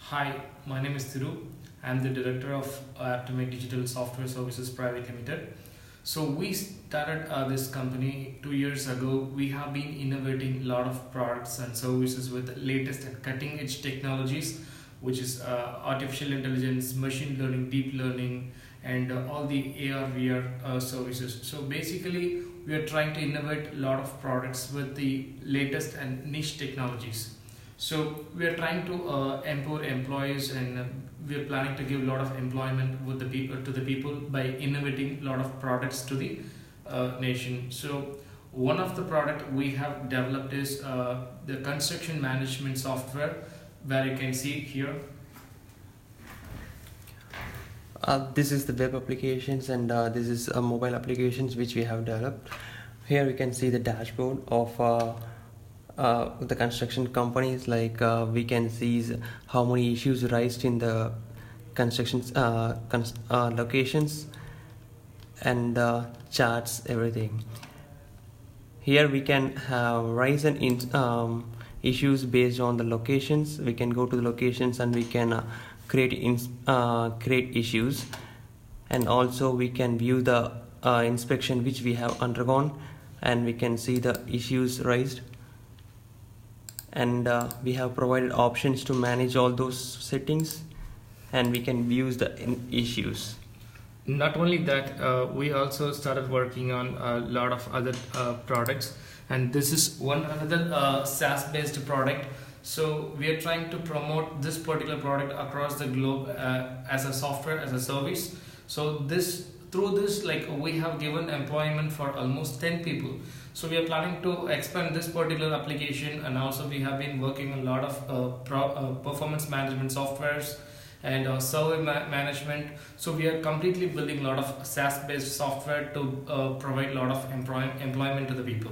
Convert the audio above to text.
Hi, my name is Thiru. I'm the director of Apptomate Digital Software Services Private Limited. So we started this company 2 years ago. We have been innovating a lot of products and services with latest and cutting edge technologies, which is artificial intelligence, machine learning, deep learning, and all the AR, VR services. So basically, we are trying to innovate a lot of products with the latest and niche technologies. So we are trying to empower employees, and we are planning to give a lot of employment with the people to the people by innovating a lot of products to the nation. So one of the product we have developed is the construction management software, where you can see here. This is the web applications, and this is mobile applications which we have developed. Here we can see the dashboard of the construction companies. Like we can see how many issues raised in the construction locations, and charts, everything. Here we can raise issues based on the locations. We can go to the locations and we can create issues, and also we can view the inspection which we have undergone, and we can see the issues raised, and we have provided options to manage all those settings, and we can view the issues. Not only that, we also started working on a lot of other products, and this is another SaaS based product. So we are trying to promote this particular product across the globe as a software as a service. So through this, like, we have given employment for almost 10 people. So we are planning to expand this particular application, and also we have been working on a lot of performance management softwares and survey management. So we are completely building a lot of SaaS based software to provide a lot of employment to the people.